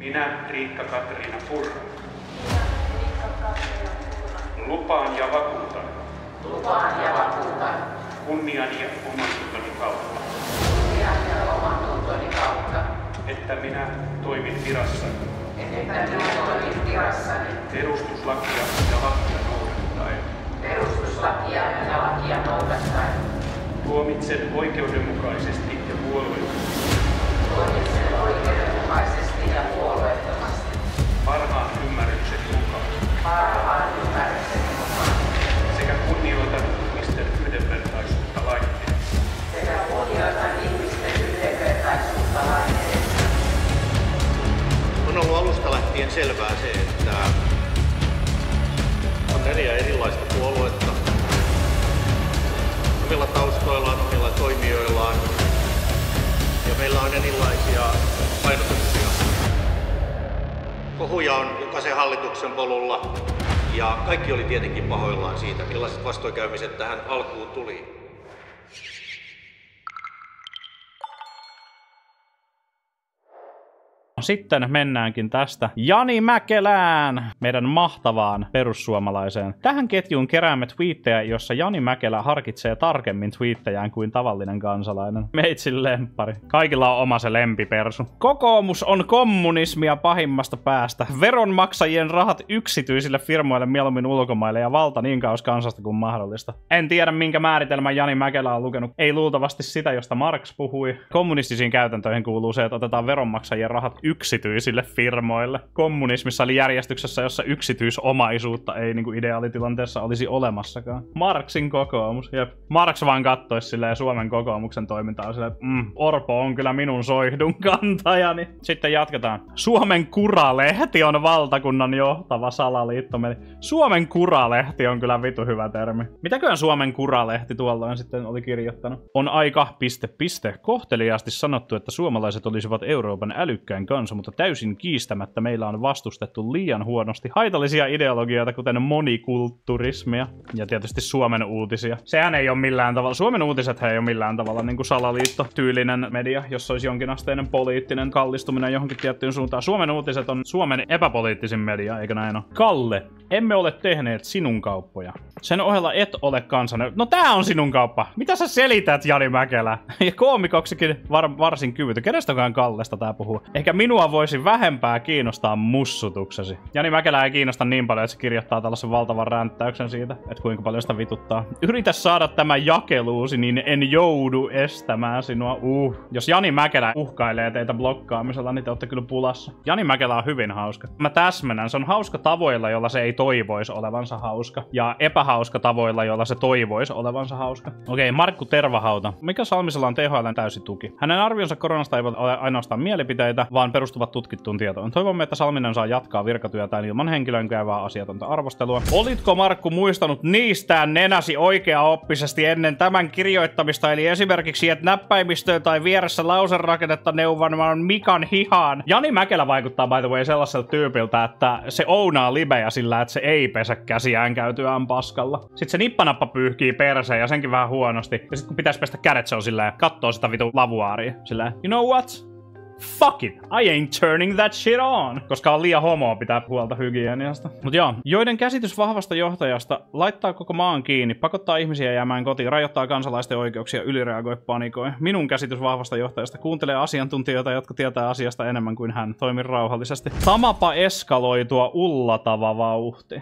Minä, Riikka-Katriina Purra. Lupaan ja vakuutan. Kunnian ja omantuntoni kautta. Että minä toimin virassani. Perustuslakia ja lakia noudattaen. Tuomitsen oikeudenmukaisesti ja puolueettomasti. Parhaan ymmärrykseni mukaan. Sekä kunnioitan ihmisten yhdenvertaisuutta lain On ollut alusta lähtien selvää se, että on 4 erilaista puoluetta omilla taustoillaan, omilla toimijoillaan ja meillä on erilaisia painotuksia. Kohuja on jokaisen hallituksen polulla ja kaikki oli tietenkin pahoillaan siitä, millaiset vastoinkäymiset tähän alkuun tuli. Sitten mennäänkin tästä Jani Mäkelään, meidän mahtavaan perussuomalaiseen. Tähän ketjuun keräämme twiittejä, jossa Jani Mäkelä harkitsee tarkemmin twiittejään kuin tavallinen kansalainen. Meitsin lemppari. Kaikilla on oma se lempipersu. Kokoomus on kommunismia pahimmasta päästä. Veronmaksajien rahat yksityisille firmoille mieluummin ulkomaille ja valta niin kauas kansasta kuin mahdollista. En tiedä minkä määritelmän Jani Mäkelä on lukenut. Ei luultavasti sitä, josta Marx puhui. Kommunistisiin käytäntöihin kuuluu se, että otetaan veronmaksajien rahat yksityisille firmoille. Kommunismissa oli järjestyksessä, jossa yksityisomaisuutta ei niinku ideaalitilanteessa olisi olemassakaan. Marxin kokoomus, jep. Marx vaan kattoisi silleen Suomen kokoomuksen toimintaa silleen, Orpo on kyllä minun soihdun kantajani. Sitten jatketaan. Suomen Kuralehti on valtakunnan johtava salaliittomeli. Suomen Kuralehti on kyllä vitu hyvä termi. Mitäköhän Suomen Kuralehti tuolloin sitten oli kirjoittanut? On aika ... kohteliaasti sanottu, että suomalaiset olisivat Euroopan älykkäin kanssa, mutta täysin kiistämättä meillä on vastustettu liian huonosti haitallisia ideologioita, kuten monikulturismia ja tietysti Suomen uutisia. Sehän ei ole millään tavalla, Suomen uutisethän ei ole millään tavalla niin kuin salaliittotyylinen media, jos olisi jonkinasteinen poliittinen kallistuminen johonkin tiettyyn suuntaan. Suomen uutiset on Suomen epäpoliittisin media, eikö näin ole? Kalle, emme ole tehneet sinun kauppoja. Sen ohella et ole kansana. No tää on sinun kauppa. Mitä sä selität, Jani Mäkelä? Ja koomikoksikin varsin kyvytön. Kenestäkään Kallesta tää puhuu? Ehkä minua voisi vähempää kiinnostaa mussutuksesi. Jani Mäkelä ei kiinnosta niin paljon, että se kirjoittaa tällaisen valtavan ränttäyksen siitä, että kuinka paljon sitä vituttaa. Yritä saada tämä jakeluusi, niin en joudu estämään sinua. Jos Jani Mäkelä uhkailee teitä blokkaamisella, niin te olette kyllä pulassa. Jani Mäkelä on hyvin hauska. Mä täsmennän, se on hauska tavoilla, jolla se ei toivoisi olevansa hauska. Ja epähauska tavoilla, jolla se toivoisi olevansa hauska. Okei, Markku Tervahauta. Mika Salmisella on THL:n täysi tuki. Hänen arvionsa koronasta ei ole ainoastaan mielipiteitä, vaan perustuvat tutkittuun tietoon. Toivomme, että Salminen saa jatkaa virkatyötään ilman henkilön käyvää asiatonta arvostelua. Olitko, Markku, muistanut niistään nenäsi oikeaoppisesti ennen tämän kirjoittamista, eli esimerkiksi et näppäimistöön tai vieressä lauserakennetta neuvomaan Mikan hihaan? Jani Mäkelä vaikuttaa by the way sellaiselta tyypiltä, että se ounaa libejä sillä, että se ei pesä käsiään käytyään paskalla. Sitten se nippanappa pyyhkii perseen ja senkin vähän huonosti. Ja sitten kun pitäisi pestä kädet, se on silleen, kattoo sitä vitu lavuaaria. Silleen, you know what? Fuck it, I ain't turning that shit on. Koska on liian homoa pitää huolta hygieniasta. Mut joo, joiden käsitys vahvasta johtajasta laittaa koko maan kiinni, pakottaa ihmisiä jäämään kotiin, rajoittaa kansalaisten oikeuksia, ylireagoi, panikoi. Minun käsitys vahvasta johtajasta kuuntelee asiantuntijoita, jotka tietää asiasta enemmän kuin hän. Toimi rauhallisesti. Samapa eskaloitua ullatava vauhti.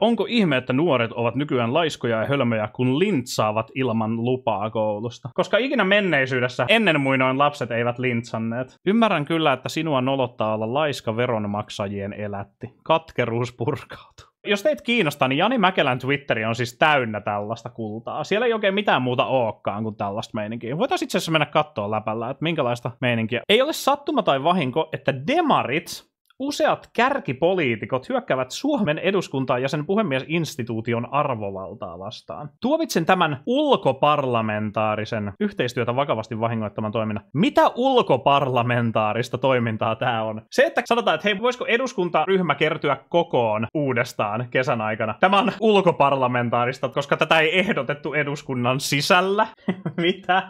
Onko ihme, että nuoret ovat nykyään laiskoja ja hölmöjä, kun lintsaavat ilman lupaa koulusta? Koska ikinä menneisyydessä ennen muinoin lapset eivät lintsanneet. Ymmärrän kyllä, että sinua nolottaa olla laiska veronmaksajien elätti. Katkeruus purkautuu. Jos teitä kiinnostaa, niin Jani Mäkelän Twitteri on siis täynnä tällaista kultaa. Siellä ei oikein mitään muuta olekaan kuin tällaista meininkiä. Voitaisiin itse asiassa mennä katsoa läpällä, että minkälaista meininkiä. Ei ole sattuma tai vahinko, että demarit, useat kärkipoliitikot hyökkäävät Suomen eduskuntaa ja sen puhemiesinstituution arvovaltaa vastaan. Tuomitsen tämän ulkoparlamentaarisen yhteistyötä vakavasti vahingoittaman toiminnan. Mitä ulkoparlamentaarista toimintaa tää on? Se, että sanotaan, että hei, voisiko eduskuntaryhmä kertyä kokoon uudestaan kesän aikana? Tämä on ulkoparlamentaarista, koska tätä ei ehdotettu eduskunnan sisällä. Mitä?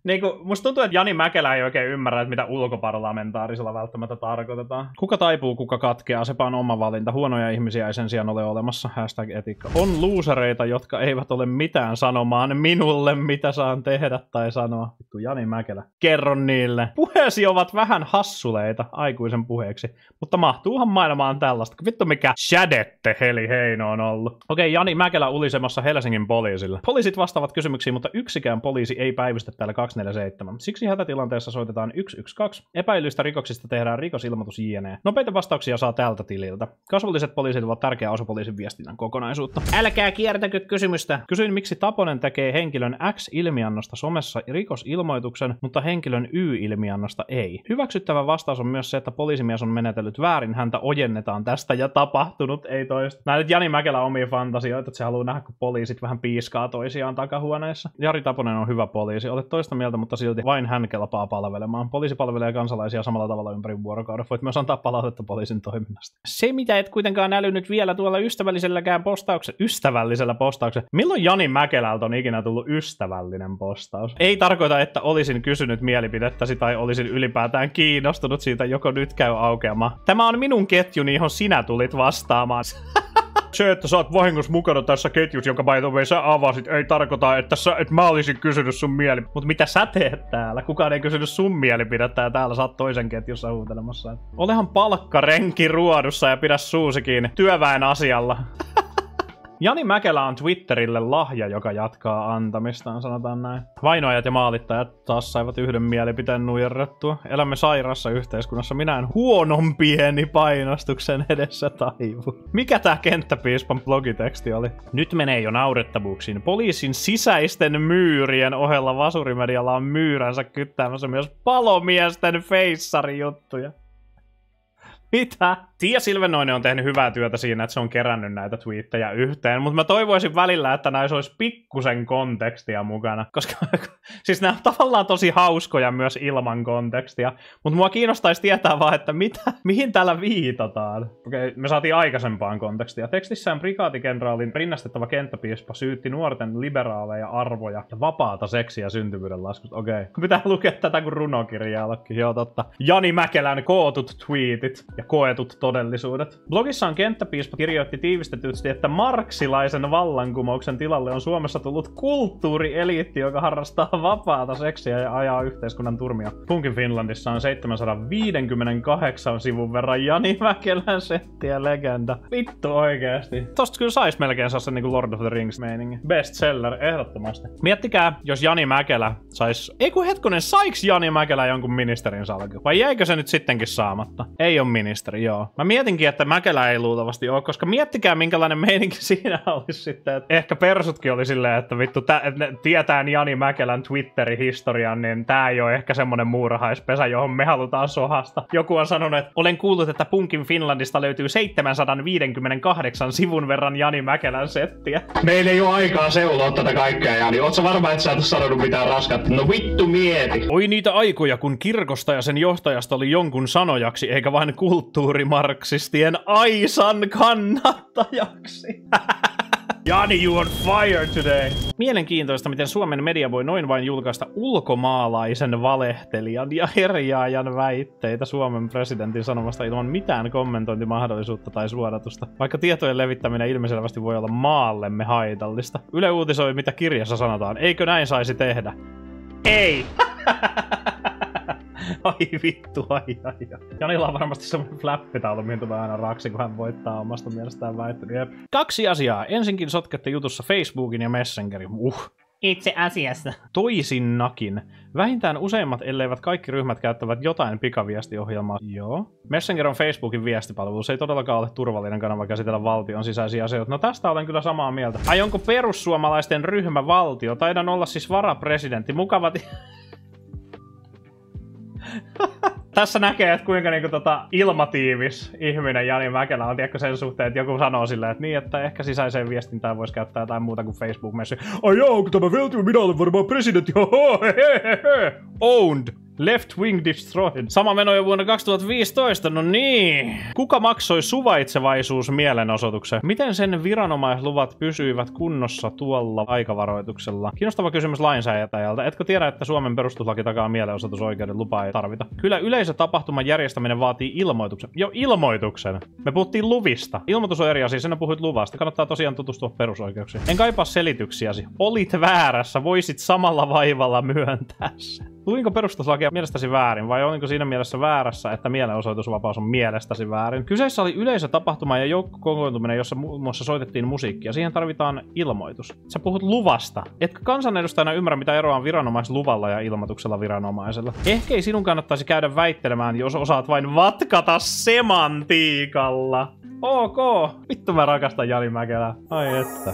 Niinku, musta tuntuu, että Jani Mäkelä ei oikein ymmärrä, että mitä ulkoparlamentaarisella välttämättä tarkoitetaan. Kuka taipuu, kuka katkeaa, sepä on oma valinta. Huonoja ihmisiä ei sen sijaan ole olemassa. #etiikka. On luusereita, jotka eivät ole mitään sanomaan minulle, mitä saan tehdä tai sanoa. Vittu Jani Mäkelä. Kerro niille. Puheesi ovat vähän hassuleita aikuisen puheeksi, mutta mahtuuhan maailmaan tällaista. Vittu mikä shadette Heli Heino on ollut. Okei, Jani Mäkelä ulisemassa Helsingin poliisille. Poliisit vastaavat kysymyksiin, mutta yksikään poliisi ei päivystä täällä 247. Siksi hätätilanteessa soitetaan 112. Epäilyistä rikoksista tehdään rikosilmoitus jne. Nopeita vastauksia saa tältä tililtä. Kasvolliset poliisit ovat tärkeä osa poliisin viestinnän kokonaisuutta. Älkää kiertäkö kysymystä. Kysyin, miksi Taponen tekee henkilön X-ilmiannosta somessa rikosilmoituksen, mutta henkilön Y-ilmiannosta ei. Hyväksyttävä vastaus on myös se, että poliisimies on menetellyt väärin, häntä ojennetaan tästä ja tapahtunut ei toista. Nää nyt Jani Mäkelä omia fantasioita, että se haluaa nähdä, kun poliisit vähän piiskaa toisiaan takahuoneessa. Jari Taponen on hyvä poliisi. Olet toista mieltä, mutta silti vain hän kelpaa palvelemaan. Poliisi palvelee kansalaisia samalla tavalla ympäri vuorokauden. Voit myös antaa palautetta poliisin toiminnasta. Se, mitä et kuitenkaan älynyt vielä tuolla ystävällisellä postauksella. Milloin Jani Mäkelältä on ikinä tullut ystävällinen postaus? Ei tarkoita, että olisin kysynyt mielipidettäsi tai olisin ylipäätään kiinnostunut siitä, joko nyt käy aukeamaan. Tämä on minun ketjuni, johon sinä tulit vastaamaan. Se, että sä oot vahingossa mukana tässä ketjussa, jonka by the way sä avasit, ei tarkoita, että mä olisin kysynyt sun mielipidettä. Mutta mitä sä teet täällä? Kukaan ei kysynyt sun mielipidettä ja täällä sä oot toisen ketjussa huutelemassa. Olehan palkkarenki ruodussa ja pidä suusi kiinni. Työväen asialla. Jani Mäkelä on Twitterille lahja, joka jatkaa antamistaan, sanotaan näin. Vainoajat ja maalittajat taas saivat yhden mielipiteen nujerrettua. Elämme sairaassa yhteiskunnassa, minä en huonon pieni painostuksen edessä taivu. Mikä tää kenttäpiispan blogiteksti oli? Nyt menee jo naurettavuuksiin. Poliisin sisäisten myyrien ohella Vasurimedialla on myyränsä kyttäämässä myös palomiesten feissarijuttuja. Mitä? Tiia Silvennoinen on tehnyt hyvää työtä siinä, että se on kerännyt näitä twiittejä yhteen, mutta mä toivoisin välillä, että näissä olisi pikkusen kontekstia mukana, koska siis nämä on tavallaan tosi hauskoja myös ilman kontekstia, mutta mua kiinnostaisi tietää vaan, että mihin täällä viitataan. Okei, me saatiin aikaisempaan kontekstia. Tekstissään prikaatikenraalin rinnastettava kenttäpiispa syytti nuorten liberaaleja arvoja ja vapaata seksiä syntyvyyden laskusta. Okei. Pitää lukea tätä kuin runokirjaallakin. Joo, totta. Jani Mäkelän kootut tweetit ja koetut todellisuudet. Blogissaan kenttäpiispa kirjoitti tiivistetysti, että marksilaisen vallankumouksen tilalle on Suomessa tullut kulttuurieliitti, joka harrastaa vapaata seksiä ja ajaa yhteiskunnan turmia. Punkin Finlandissa on 758 sivun verran Jani Mäkelän settiä legenda. Vittu oikeesti. Tosta kyllä sais melkein saa sen niinku Lord of the Rings -meiningi. Bestseller, ehdottomasti. Miettikää, jos Jani Mäkelä sais... saiks Jani Mäkelä jonkun ministerin salkun? Vai jäikö se nyt sittenkin saamatta? Ei oo ministeri, joo. Mä mietinkin, että Mäkelä ei luultavasti oo, koska miettikää minkälainen meininki siinä olisi sitten. Että ehkä persutkin oli silleen, että vittu, tietään Jani Mäkelän Twitterin historian, niin tää ei oo ehkä semmonen muurahaispesä, johon me halutaan sohasta. Joku on sanonut, että olen kuullut, että Punkin Finlandista löytyy 758 sivun verran Jani Mäkelän settiä. Meillä ei oo aikaa seuloa tätä kaikkea, Jani. Oot sä varma, että sä et oo sanonut mitään raskaat? No vittu mieti. Oi niitä aikoja, kun kirkosta ja sen johtajasta oli jonkun sanojaksi, eikä vain kulttuurimarksistien aisan kannattajaksi. Jani, you on fire today! Mielenkiintoista, miten Suomen media voi noin vain julkaista ulkomaalaisen valehtelijan ja herjaajan väitteitä Suomen presidentin sanomasta ilman mitään kommentointimahdollisuutta tai suodatusta, vaikka tietojen levittäminen ilmiselvästi voi olla maallemme haitallista. Yle uutisoi, mitä kirjassa sanotaan. Eikö näin saisi tehdä? Ei! Ai vittu, ai. Janilla on varmasti semmoinen flappitaulu, mihin tulee aina raksi, kun hän voittaa omasta mielestään väittelyä. Jep. 2 asiaa. Ensinkin sotkette jutussa Facebookin ja Messengerin. Itse asiassa. Toisinnakin. Vähintään useimmat, elleivät kaikki ryhmät käyttävät jotain pikaviestiohjelmaa. Joo. Messenger on Facebookin viestipalvelu. Se ei todellakaan ole turvallinen kanava käsitellä valtion sisäisiä asioita. No tästä olen kyllä samaa mieltä. Ai onko perussuomalaisten ryhmä valtio? Taidan olla siis varapresidentti. Mukavat... Tässä näkee, että kuinka niinku ilmatiivis ihminen Jani Mäkelä on, tiedätkö, sen suhteen, että joku sanoo silleen, että niin, että ehkä sisäiseen viestintään voisi käyttää jotain muuta kuin Facebook-messi. Ai joo, kun tämä veltyy, minä olen varmaan presidentti, owned. Left Wing Destroyed. Sama meno jo vuonna 2015, no niin. Kuka maksoi suvaitsevaisuusmielenosoituksen? Miten sen viranomaisluvat pysyivät kunnossa tuolla aikavaroituksella? Kiinnostava kysymys lainsäätäjältä. Etkö tiedä, että Suomen perustuslaki takaa mielenosoitusoikeuden, lupaa ei tarvita? Kyllä yleisötapahtuman järjestäminen vaatii ilmoituksen. Jo ilmoituksen. Me puhuttiin luvista. Ilmoitus on eri asia, sinä puhuit luvasta. Kannattaa tosiaan tutustua perusoikeuksiin. En kaipaa selityksiäsi. Olit väärässä, voisit samalla vaivalla myöntää sen. Luinko perustuslakia mielestäsi väärin, vai olinko siinä mielessä väärässä, että mielenosoitusvapaus on mielestäsi väärin? Kyseessä oli yleisötapahtuma ja joukkokokoontuminen, jossa muun muassa soitettiin musiikkia. Siihen tarvitaan ilmoitus. Sä puhut luvasta. Etkö kansanedustajana ymmärrä, mitä eroa on viranomaisluvalla ja ilmoituksella viranomaisella? Ehkä ei sinun kannattaisi käydä väittelemään, jos osaat vain vatkata semantiikalla. Ok. Vittu mä rakastan Jani Mäkelää. Ai että.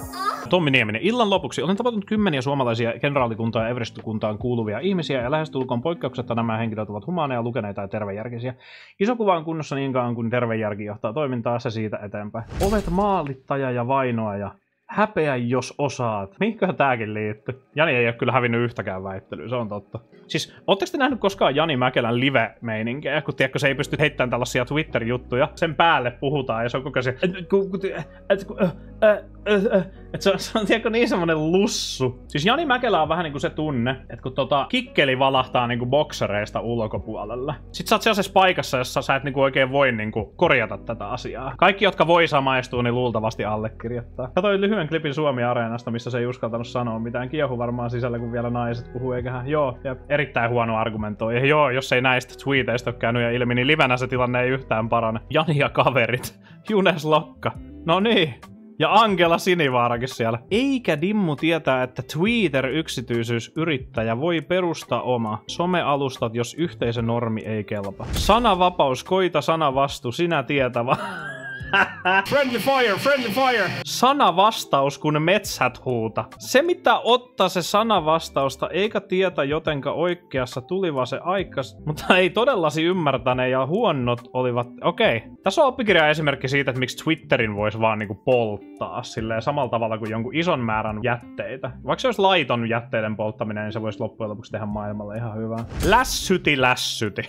Tommi Nieminen. Illan lopuksi olen tavannut kymmeniä suomalaisia kenraalikuntaan ja Everest-kuntaan kuuluvia ihmisiä ja lähestulkoon poikkeuksetta nämä henkilöt ovat humaaneja, lukeneita ja tervejärkisiä. Iso kuva on kunnossa niin kauan kuin tervejärki johtaa toimintaa, se siitä eteenpäin. Olet maalittaja ja vainoaja. Häpeä, jos osaat. Mihinköhän tääkin liittyy? Jani ei ole kyllä hävinnyt yhtäkään väittelyä, se on totta. Siis, ootteko te nähnyt koskaan Jani Mäkelän live-meininkejä? Kun tiedätkö, se ei pysty heittämään tällaisia Twitter-juttuja. Sen päälle puhutaan ja se on koko ajan se on tiedätkö niin semmonen lussu. Siis Jani Mäkelä on vähän niinku se tunne, että kun kikkeli valahtaa niinku boksereista ulkopuolella. Sit sä oot sellaisessa paikassa, jossa sä et niinku oikein voi niinku korjata tätä asiaa. Kaikki, jotka voi samaistua, niin luultavasti allekirjoittaa. Katsoin lyhyen klipin Suomi-areenasta, missä se ei uskaltanut sanoa mitään. Kiehu varmaan sisällä, kun vielä naiset puhuu, eiköhän joo. Ja erittäin huono argumentoi. Joo, jos ei näistä tweeteistä ole käynyt ja ilmi, niin livenä se tilanne ei yhtään parane. Jani ja kaverit. Junes Lokka. No niin. Ja Angela Sinivaarakin siellä. Eikä Dimmu tietää, että Twitter-yksityisyysyrittäjä voi perustaa oma somealustat, jos yhteisönormi ei kelpa. Sanavapaus, koita sanavastu, sinä tietävä. Friendly fire, friendly fire! Sanavastaus, kun metsät huuta. Se mitä ottaa se sanavastausta, eikä tietä jotenka oikeassa tuliva se aikas, mutta ei todellasi ymmärtäne ja huonot olivat. Okei. Tässä on oppikirja esimerkki siitä, että miksi Twitterin voisi vaan niinku polttaa silleen samalla tavalla kuin jonkun ison määrän jätteitä. Vaikka se olisi laiton jätteiden polttaminen, niin se voisi loppujen lopuksi tehdä maailmalle ihan hyvää. Lässyti.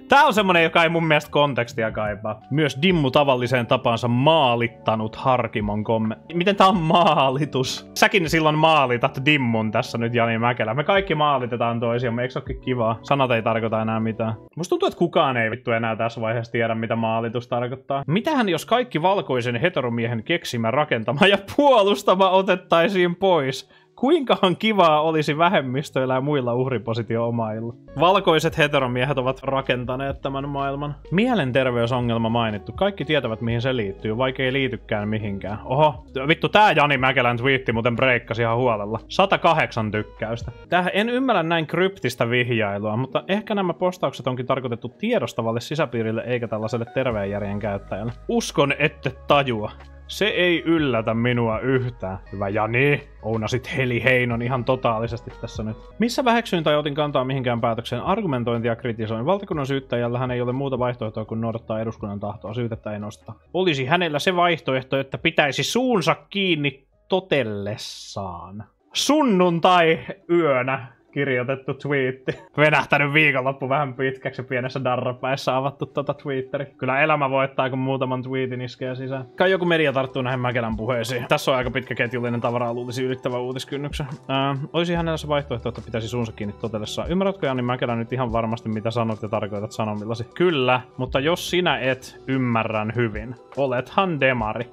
Tää on semmonen, joka ei mun mielestä kontekstia kaipaa. Myös Dimmu tavalliseen tapaansa maalittanut Harkimon kommentti. Miten tää on maalitus? Säkin silloin maalitat Dimmun tässä nyt, Jani Mäkelä. Me kaikki maalitetaan toisiamme, eikö olekin kivaa? Sanat ei tarkoita enää mitään. Musta tuntuu, että kukaan ei vittu enää tässä vaiheessa tiedä, mitä maalitus tarkoittaa. Mitähän jos kaikki valkoisen heteromiehen keksimä, rakentama ja puolustama otettaisiin pois? Kuinkahan kivaa olisi vähemmistöillä ja muilla uhripositio-omailla? Valkoiset heteromiehet ovat rakentaneet tämän maailman. Mielenterveysongelma mainittu. Kaikki tietävät, mihin se liittyy, vaikka ei liitykään mihinkään. Oho, vittu, tää Jani Mäkelän twiitti muuten breikkasi ihan huolella. 108 tykkäystä. En ymmärrä näin kryptistä vihjailua, mutta ehkä nämä postaukset onkin tarkoitettu tiedostavalle sisäpiirille eikä tällaiselle terveen järjen käyttäjälle. Uskon, ette tajua. Se ei yllätä minua yhtään. Hyvä Jani. Ounasit Heli Heinon ihan totaalisesti tässä nyt. Missä väheksyin tai otin kantaa mihinkään päätökseen? Argumentointia kritisoin. Valtakunnan syyttäjällähän ei ole muuta vaihtoehtoa kuin noudattaa eduskunnan tahtoa. Syytettä ei nostaa. Olisi hänellä se vaihtoehto, että pitäisi suunsa kiinni totellessaan. Sunnuntai yönä. Kirjoitettu twiitti. Venähtänyt viikonloppu vähän pitkäksi ja pienessä darrapäissä avattu Twitteri. Kyllä elämä voittaa, kun muutaman tweetin iskee sisään. Kai joku media tarttuu näihin Mäkelän puheisiin. Tässä on aika pitkä ketjullinen tavaraa, luulisi ylittävä uutiskynnyksen. Olisi hänellä se vaihtoehto, että pitäisi suunsa kiinni totellessaan. Ymmärrätkö Jani Mäkelä nyt ihan varmasti, mitä sanot ja tarkoitat sanomillasi? Kyllä, mutta jos sinä et, ymmärrän hyvin. Olethan demari.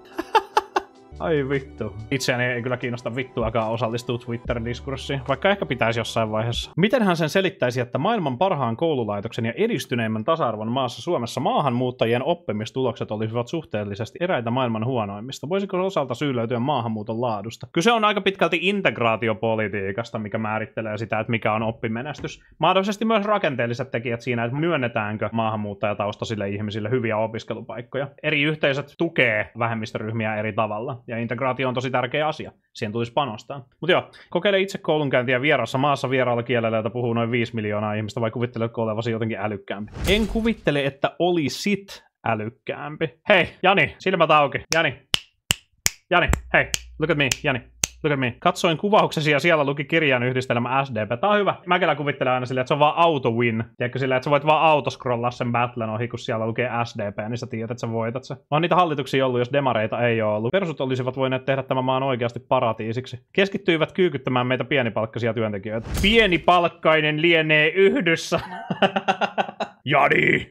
Ai vittu. Itseäni ei kyllä kiinnosta vittuakaan osallistua Twitter-diskurssiin, vaikka ehkä pitäisi jossain vaiheessa. Miten hän sen selittäisi, että maailman parhaan koululaitoksen ja edistyneimmän tasa-arvon maassa Suomessa maahanmuuttajien oppimistulokset olisivat suhteellisesti eräitä maailman huonoimmista? Voisiko osalta syy löytyä maahanmuuton laadusta? Kyse on aika pitkälti integraatiopolitiikasta, mikä määrittelee sitä, että mikä on oppimenestys. Mahdollisesti myös rakenteelliset tekijät siinä, että myönnetäänkö maahanmuuttajataustaisille ihmisille hyviä opiskelupaikkoja. Eri yhteisöt tukee vähemmistöryhmiä eri tavalla. Ja integraatio on tosi tärkeä asia. Siihen tulisi panostaa. Mutta joo, kokeile itse koulunkäyntiä vieraassa maassa vieraalla kielellä, jota puhuu noin 5 miljoonaa ihmistä, vai kuvitteletko olevasi jotenkin älykkäämpi? En kuvittele, että olisit älykkäämpi. Hei, Jani, silmät auki. Jani, hei, look at me, Jani. Lukemi. Katsoin kuvauksesi ja siellä luki kirjan yhdistelmä SDP. Tää on hyvä. Mäkelä kuvittelee aina silleen, että se on vaan auto-win. Tiedätkö silleen, että sä voit vaan autoscrollaa sen battlen ohi, kun siellä lukee SDP, niin sä tiedät, että sä voitat se. On niitä hallituksia ollut, jos demareita ei ole ollut. Persut olisivat voineet tehdä tämän maan oikeasti paratiisiksi. Keskittyivät kyykyttämään meitä pienipalkkaisia työntekijöitä. Pienipalkkainen lienee Yhdyssä. Jani!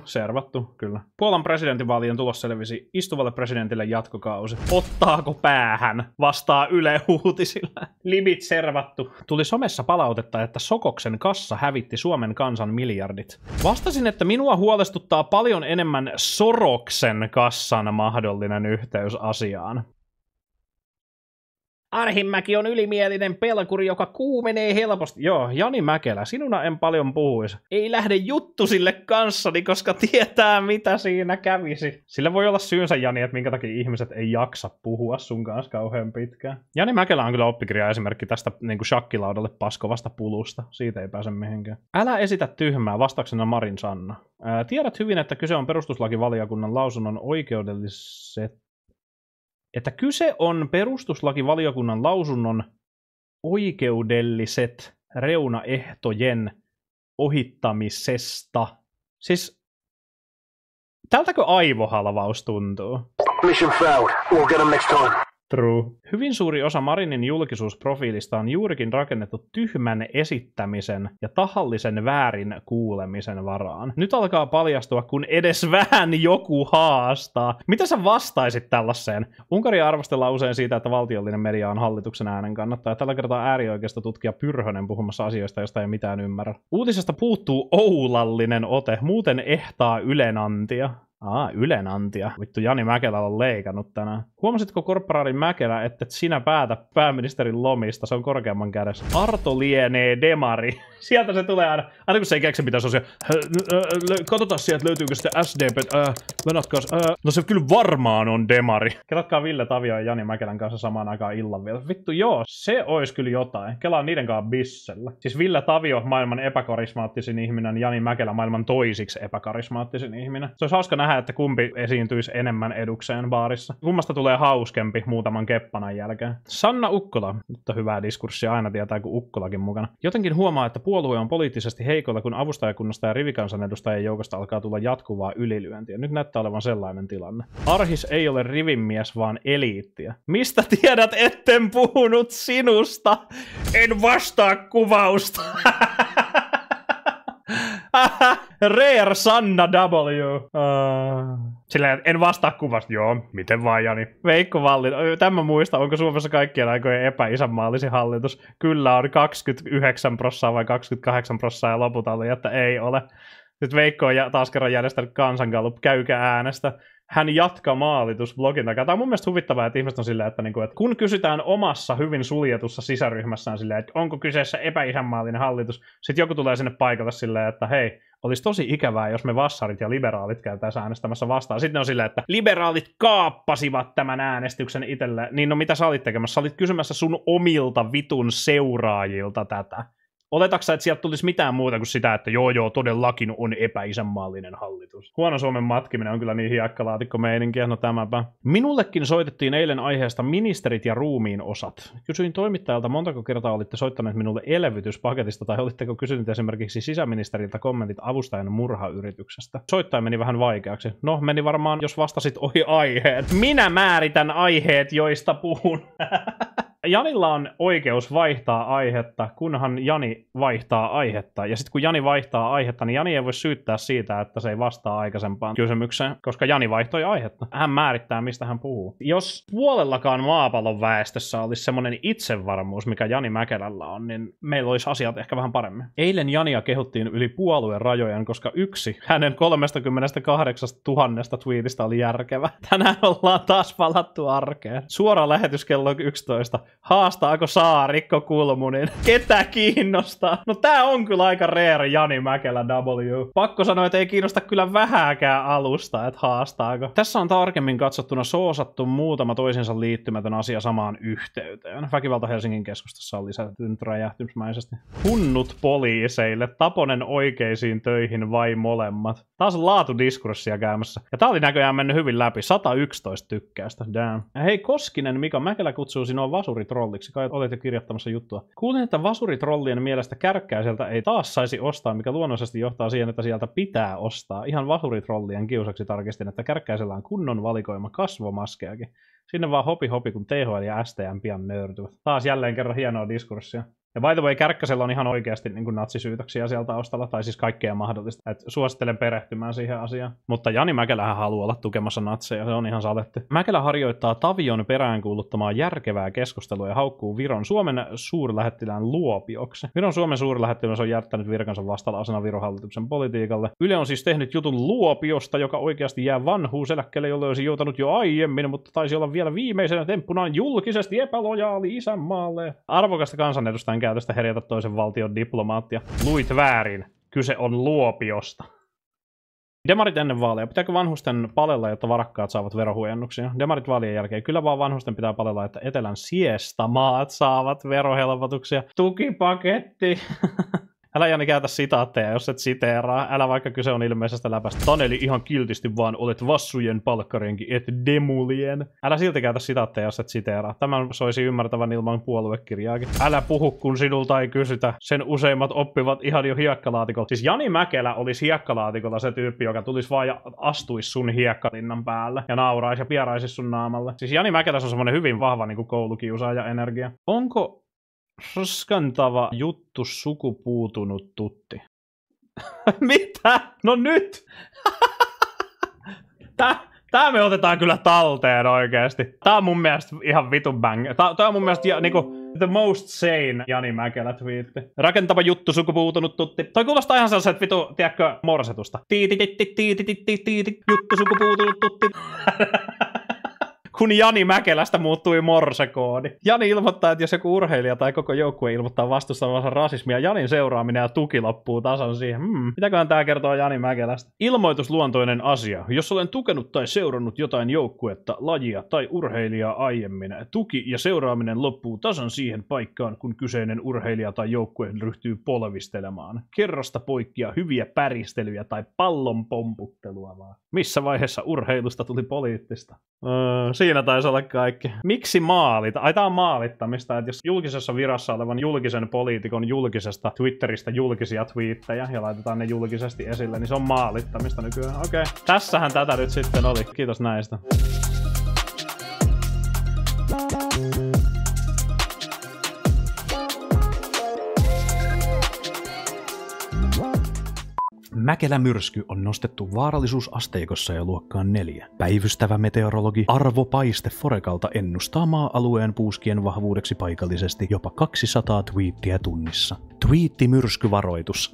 Servattu, kyllä. Puolan presidentinvaalien tulos selvisi. Istuvalle presidentille jatkokausi. Ottaako päähän? Vastaa Yle Uutisilla. Limit servattu. Tuli somessa palautetta, että Sokoksen kassa hävitti Suomen kansan miljardit. Vastasin, että minua huolestuttaa paljon enemmän Soroksen kassan mahdollinen yhteys asiaan. Arhinmäki on ylimielinen pelkuri, joka kuumenee helposti. Joo, Jani Mäkelä, sinuna en paljon puhuisi. Ei lähde juttu sille kanssani, koska tietää, mitä siinä kävisi. Sillä voi olla syynsä, Jani, että minkä takia ihmiset ei jaksa puhua sun kanssa kauhean pitkään. Jani Mäkelä on kyllä oppikirja-esimerkki tästä niin shakkilaudalle paskovasta pulusta. Siitä ei pääse mihinkään. Älä esitä tyhmää, vastauksena Marin Sanna. Tiedät hyvin, että kyse on perustuslakivaliokunnan lausunnon perustuslakivaliokunnan lausunnon oikeudelliset reunaehtojen ohittamisesta. Siis, tältäkö aivohalvaus tuntuu? Mission failed. We'll get them next time. True. Hyvin suuri osa Marinin julkisuusprofiilista on juurikin rakennettu tyhmän esittämisen ja tahallisen väärin kuulemisen varaan. Nyt alkaa paljastua, kun edes vähän joku haastaa. Mitä sä vastaisit tällaiseen? Unkaria arvostellaan usein siitä, että valtiollinen media on hallituksen äänen kannattaja. Tällä kertaa äärioikeista tutkija Pyrhönen puhumassa asioista, josta ei mitään ymmärrä. Uutisesta puuttuu oulallinen ote, muuten ehtaa Ylenantia. Ylenantia. Vittu, Jani Mäkelä on leikannut tänään. Huomasitko korporaali Mäkelä, että sinä päätä pääministerin lomista? Se on korkeamman kädessä. Arto lienee demari. Sieltä se tulee aina. Aina kun se ei keksi mitään sosiaa. Katsotaan sieltä, löytyykö sitten SDP. No se kyllä varmaan on demari. Kelatkaa Ville Tavio ja Jani Mäkelän kanssa samaan aikaan illan vielä. Vittu joo, se ois kyllä jotain. Kelaan niiden kanssa bissellä. Siis Ville Tavio, maailman epäkarismaattisin ihminen, Jani Mäkelä, maailman toisiksi epäkarismaattisin ihminen. Se olisi hauska nähdä, että kumpi esiintyisi enemmän edukseen baarissa. Kummasta tulee hauskempi muutaman keppanan jälkeen. Sanna Ukkola. Nyt on hyvää diskurssia, aina tietää, kun Ukkolakin mukana. Jotenkin huomaa, että puolue on poliittisesti heikolla, kun avustajakunnasta ja rivikansanedustajien joukosta alkaa tulla jatkuvaa ylilyöntiä. Nyt näyttää olevan sellainen tilanne. Arhis ei ole rivimies, vaan eliittiä. Mistä tiedät, etten puhunut sinusta? En vastaa kuvausta. Rare Sanna W. Silleen, en vastaa kuvasta. Joo, miten vaan, Jani. Veikko Vallin. Tämä muista, onko Suomessa kaikkien aikojen epäisänmaallisin hallitus? Kyllä on 29% vai 28% ja loput oli, että ei ole. Nyt Veikko on taas kerran järjestänyt kansangallup, käykää äänestä. Hän jatkaa maalitusblogin takaa. Tämä on mun mielestä huvittavaa, että ihmiset on silleen, että kun kysytään omassa hyvin suljetussa sisäryhmässään silleen, että onko kyseessä epäisänmaallinen hallitus, sitten joku tulee sinne paikalle silleen, että hei, olisi tosi ikävää, jos me vassarit ja liberaalit käytäisiin äänestämässä vastaan. Sitten on silleen, että liberaalit kaappasivat tämän äänestyksen itselle. Niin no mitä sä olit tekemässä? Sä olit kysymässä sun omilta vitun seuraajilta tätä. Oletatko, että sieltä tulisi mitään muuta kuin sitä, että joo, todellakin on epäisänmaallinen hallitus. Huono Suomen matkiminen on kyllä niin hiekkalaatikko-meininkiä, no tämäpä. Minullekin soitettiin eilen aiheesta ministerit ja ruumiin osat. Kysyin toimittajalta, montako kertaa olitte soittaneet minulle elvytyspaketista, tai olitteko kysyneet esimerkiksi sisäministeriltä kommentit avustajan murhayrityksestä. Soittain meni vähän vaikeaksi. No, meni varmaan, jos vastasit ohi aiheet. Minä määritän aiheet, joista puhun. Janilla on oikeus vaihtaa aihetta, kunhan Jani vaihtaa aihetta. Ja sitten kun Jani vaihtaa aihetta, niin Jani ei voi syyttää siitä, että se ei vastaa aikaisempaan kysymykseen, koska Jani vaihtoi aihetta. Hän määrittää, mistä hän puhuu. Jos puolellakaan maapallon väestössä olisi semmoinen itsevarmuus, mikä Jani Mäkelällä on, niin meillä olisi asiat ehkä vähän paremmin. Eilen Jania kehuttiin yli puolueen rajojen, koska yksi hänen 38 000 twiitistä oli järkevä. Tänään ollaan taas palattu arkeen. Suora lähetys kello 11. Haastaako Saarikko Kulmunin? Ketä kiinnostaa? No tää on kyllä aika rare Jani Mäkelä W. Pakko sanoa, että ei kiinnosta kyllä vähääkään alusta, että haastaako. Tässä on tarkemmin katsottuna soosattu muutama toisensa liittymätön asia samaan yhteyteen. Väkivalta Helsingin keskustassa on lisätynyt räjähtymysmäisesti. Hunnut poliiseille. Taponen oikeisiin töihin vai molemmat? Taas on laatudiskurssia käymässä. Ja tää oli näköjään mennyt hyvin läpi. 111 tykkäystä. Damn. Ja hei Koskinen, Mika Mäkelä kutsuu sinua vasuritrolliksi. Kai olet jo kirjoittamassa juttua. Kuulin, että vasuritrollien mielestä Kärkkäiseltä ei taas saisi ostaa, mikä luonnollisesti johtaa siihen, että sieltä pitää ostaa. Ihan vasuritrollien kiusaksi tarkistin, että Kärkkäisellä on kunnon valikoima kasvomaskeakin. Sinne vaan hopi, kun THL ja STM pian nöyrtyvät. Taas jälleen kerran hienoa diskurssia. Ja by the way, Kärkkäsellä on ihan oikeasti niin kuin natsisyytöksiä sieltä taustalla, tai siis kaikkea mahdollista. Et suosittelen perehtymään siihen asiaan. Mutta Jani Mäkelähän haluaa olla tukemassa natseja, se on ihan saletti. Mäkelä harjoittaa Tavion peräänkuuluttamaa järkevää keskustelua ja haukkuu Viron Suomen suurlähettilään luopioksi. Viron Suomen suurlähettiläs on jättänyt virkansa vastalausena Viron hallituksen politiikalle. Yle on siis tehnyt jutun luopiosta, joka oikeasti jää vanhuuseläkkeelle, jolle olisi joutanut jo aiemmin, mutta taisi olla vielä viimeisenä temppunaan julkisesti epälojaali isänmaalle. Arvokasta kansanedustajan käytöstä herjätä toisen valtion diplomaattia. Luit väärin. Kyse on luopiosta. Demarit ennen vaaleja. Pitääkö vanhusten palella, jotta varakkaat saavat verohuojennuksia? Demarit vaalien jälkeen. Kyllä vaan vanhusten pitää palella, että etelän siestamaat saavat verohelpotuksia. Tukipaketti. Älä Jani käytä sitaatteja, jos et siteeraa. Älä vaikka kyse on ilmeisestä läpästä. Taneli ihan kiltisti vaan olet vassujen palkkarenki, et demulien. Älä silti käytä sitaatteja, jos et siteeraa. Tämän soisi ymmärtävän ilman puoluekirjaakin. Älä puhu, kun sinulta ei kysytä. Sen useimmat oppivat ihan jo hiekkalaatikolla. Siis Jani Mäkelä olisi hiekkalaatikolla se tyyppi, joka tulisi vaan ja astuisi sun hiekkalinnan päälle. Ja nauraisi ja pieraisi sun naamalle. Siis Jani Mäkelä on semmonen hyvin vahva niin kuin koulukiusaaja energia. Onko raskantava juttu sukupuutunut tutti? Mitä? No nyt! Tää me otetaan kyllä talteen oikeesti. Tää on mun mielestä ihan vitun bang. Tää on mun mielestä niinku the most sane Jani Mäkelä twiitti. Rakentava juttu sukupuutunut tutti. Toi kuulostaa ihan sellaiset vitu, tiedätkö, morsetusta. Juttu sukupuutunut tutti. Kun Jani Mäkelästä muuttui morsekoodi. Jani ilmoittaa, että jos joku urheilija tai koko joukkue ilmoittaa vastustavansa rasismia, Janin seuraaminen ja tuki loppuu tasan siihen. Mitäköhän tää kertoo Jani Mäkelästä? Ilmoitusluontoinen asia. Jos olen tukenut tai seurannut jotain joukkuetta, lajia tai urheilijaa aiemmin, tuki ja seuraaminen loppuu tasan siihen paikkaan, kun kyseinen urheilija tai joukkue ryhtyy polvistelemaan. Kerrasta poikkia hyviä päristelyjä tai pallon pomputtelua vaan. Missä vaiheessa urheilusta tuli poliittista? Siinä taisi olla kaikki. Miksi maalita? Ai tää on maalittamista, että jos julkisessa virassa olevan julkisen poliitikon julkisesta Twitteristä julkisia twiittejä ja laitetaan ne julkisesti esille, niin se on maalittamista nykyään. Okei. Tässähän tätä nyt sitten oli. Kiitos näistä. Mäkelä-myrsky on nostettu vaarallisuusasteikossa ja luokkaan 4. Päivystävä meteorologi Arvo Paiste Forekalta ennustaa maa-alueen puuskien vahvuudeksi paikallisesti jopa 200 twiittiä tunnissa. Twiitti-myrskyvaroitus.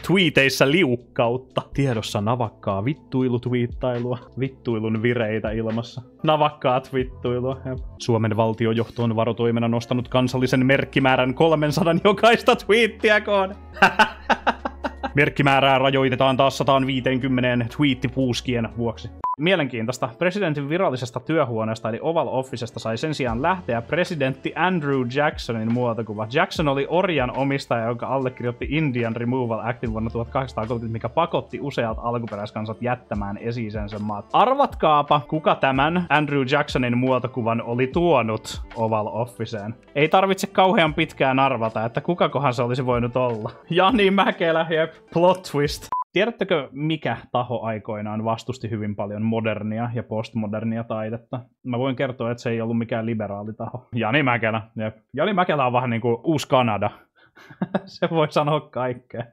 Tweeteissä liukkautta. Tiedossa navakkaa vittuilutwiittailua. Vittuilun vireitä ilmassa. Navakkaat vittuilua. Suomen valtiojohto on varotoimena nostanut kansallisen merkkimäärän 300 jokaista twiittiä kohden. Merkkimäärää rajoitetaan taas 150 twiittipuuskien vuoksi. Mielenkiintoista. Presidentin virallisesta työhuoneesta eli Oval Officesta sai sen sijaan lähteä presidentti Andrew Jacksonin muotokuva. Jackson oli orjan omistaja, joka allekirjoitti Indian Removal Actin vuonna 1830, mikä pakotti useat alkuperäiskansat jättämään esi-isänsä maat. Arvatkaapa, kuka tämän Andrew Jacksonin muotokuvan oli tuonut Oval Officeen. Ei tarvitse kauhean pitkään arvata, että kukakohan se olisi voinut olla. Jani Mäkelä, jep. Plot twist. Tiedättekö, mikä taho aikoinaan vastusti hyvin paljon modernia ja postmodernia taidetta? Mä voin kertoa, että se ei ollut mikään liberaali taho. Jani Mäkelä. Jep. Jani Mäkelä on vähän niin kuin uusi Kanada. Se voi sanoa kaikkea.